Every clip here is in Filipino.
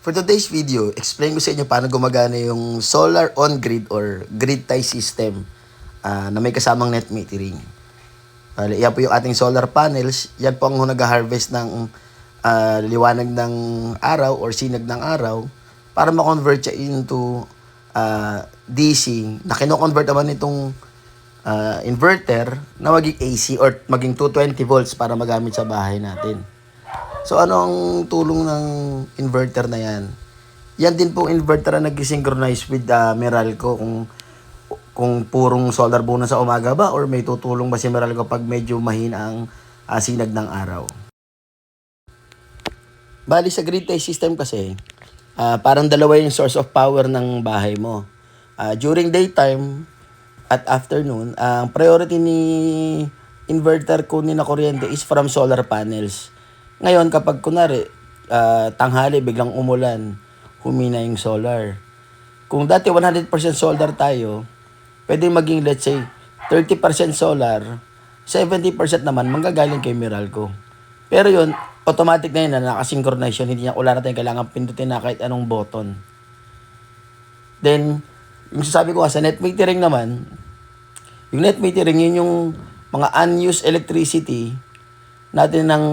For today's video, explain ko sa inyo paano gumagana yung solar on-grid or grid tie system na may kasamang net metering. Yan po yung ating solar panels. Yan po ang nag-harvest ng liwanag ng araw or sinag ng araw para ma-convert siya into DC na kino-convert naman itong inverter na maging AC or maging 220 volts para magamit sa bahay natin. So, ano ang tulong ng inverter na yan? Yan din pong inverter na nag-synchronize with Meralco kung purong solar bonus sa umaga ba or may tutulong ba si Meralco pag medyo mahina ang sinag ng araw. Bali sa grid tie system kasi, parang dalawa yung source of power ng bahay mo. During daytime at afternoon, ang priority ni inverter kunin na kuryente is from solar panels. Ngayon, kapag kunwari, tanghali, biglang umulan, humina yung solar. Kung dati 100% solar tayo, pwede maging, let's say, 30% solar, 70% naman manggagaling kay Meralco. Pero yun, automatic na yun na nakasynchronize yun. Wala na tayong kailangan pindutin na kahit anong button. Then, yung sasabi ko sa net metering naman, yung net metering, yun yung mga unused electricity natin ng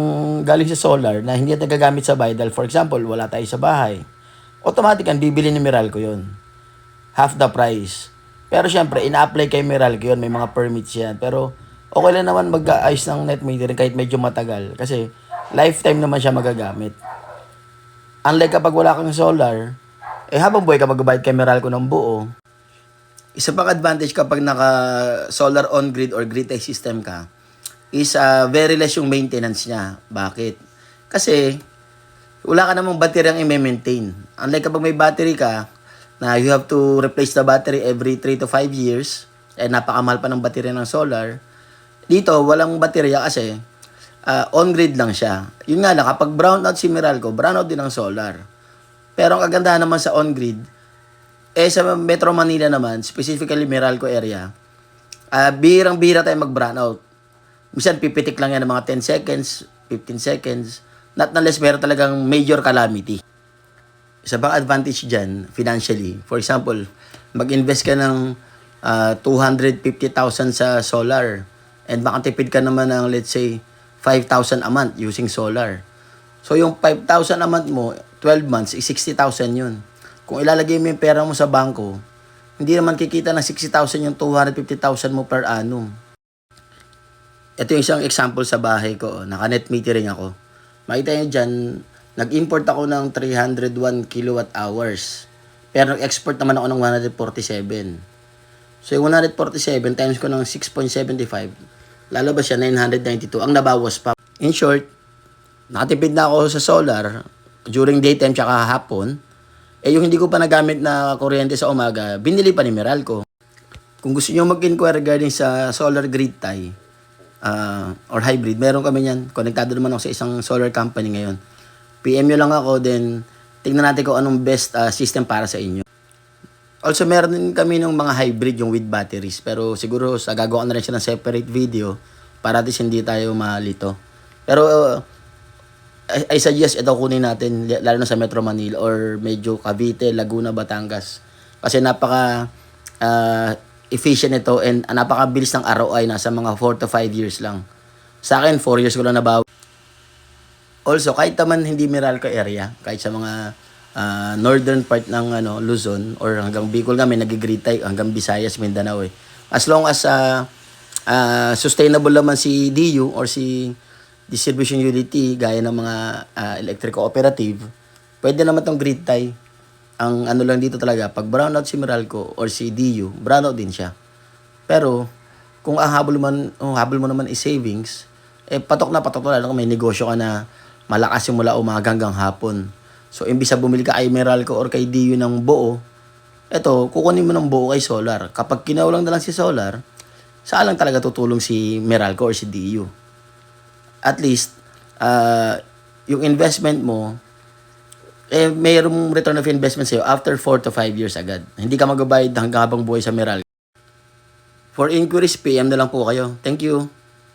galing sa solar na hindi natin gagamit sa bahay. For example, wala tayo sa bahay. Automatic ang bibili ni Meralco yun. Half the price. Pero syempre, ina-apply kay Meralco yun. May mga permits yan. Pero okay lang naman mag-ayos ng net metering kahit medyo matagal. Kasi lifetime naman siya magagamit. Unlike kapag wala kang solar, habang buhay ka magbabayad kay Meralco ng buo. Isa pang advantage kapag naka-solar on-grid or grid tie system ka, is very less yung maintenance niya. Bakit? Kasi wala ka namang battery ang i-maintain. Unlike kapag may battery ka, na you have to replace the battery every 3 to 5 years, napakamahal pa ng battery ng solar. Dito, walang baterya kasi on-grid lang siya. Yun nga lang, kapag brownout si Meralco, brownout din ang solar. Pero ang kagandahan naman sa on-grid, sa Metro Manila naman, specifically Meralco area, bihirang-bihira tayo mag-brownout. Minsan, pipitik lang yan ng mga 10 seconds, 15 seconds. Not unless meron talagang major calamity. Isa bang advantage dyan, financially? For example, mag-invest ka ng 250,000 sa solar and makatipid ka naman ng, let's say, 5,000 a month using solar. So, yung 5,000 a month mo, 12 months, 60,000 yun. Kung ilalagay mo yung pera mo sa bangko, hindi naman kikita ng 60,000 yung 250,000 mo per annum. Ito yung isang example sa bahay ko. Naka-net metering ako. Makita nyo dyan, nag-import ako ng 301 kilowatt hours. Pero nag-export naman ako ng 147. So yung 147 times ko ng 6.75, lalabas siya 992. Ang nabawas pa. In short, nakatipid na ako sa solar during daytime tsaka hapon. Yung hindi ko pa nagamit na kuryente sa umaga, binili pa ni Meralco. Kung gusto nyo mag-inquire regarding sa solar grid tie, or hybrid, meron kami yan. Konektado naman ako sa isang solar company ngayon. PM nyo lang ako, then tingnan natin kung anong best system para sa inyo. Also, meron din kami ng mga hybrid, yung with batteries. Pero siguro, gagawa ko na rin siya ng separate video para at least hindi tayo malito. Pero, I suggest ito kunin natin, lalo na sa Metro Manila or medyo Cavite, Laguna, Batangas. Kasi napaka efficient ito and napakabilis ng ROI, nasa mga 4 to 5 years lang. Sa akin, 4 years ko lang nabawi. Also, kahit naman hindi Meralco area, kahit sa mga northern part ng Luzon or hanggang Bicol kami, nag-grid tie, hanggang Visayas, Mindanao. As long as sustainable naman si DU or si distribution utility, gaya ng mga electric cooperative, pwede naman tong grid tie. Ang lang dito talaga, pag brownout si Meralco or si DU, brownout din siya. Pero, kung habol mo naman is savings, patok na, lalo kung may negosyo ka na malakas yung mula umaga hanggang hapon. So, imbis na bumili ka kay Meralco or kay DU ng buo, kukunin mo ng buo kay solar. Kapag kinaulang na lang si solar, saan lang talaga tutulong si Meralco or si DU? At least, yung investment mo, mayroong return of investment sa'yo after 4 to 5 years agad. Hindi ka magbabayad hanggang habang buhay sa Meralco. For inquiries, PM na lang po kayo. Thank you.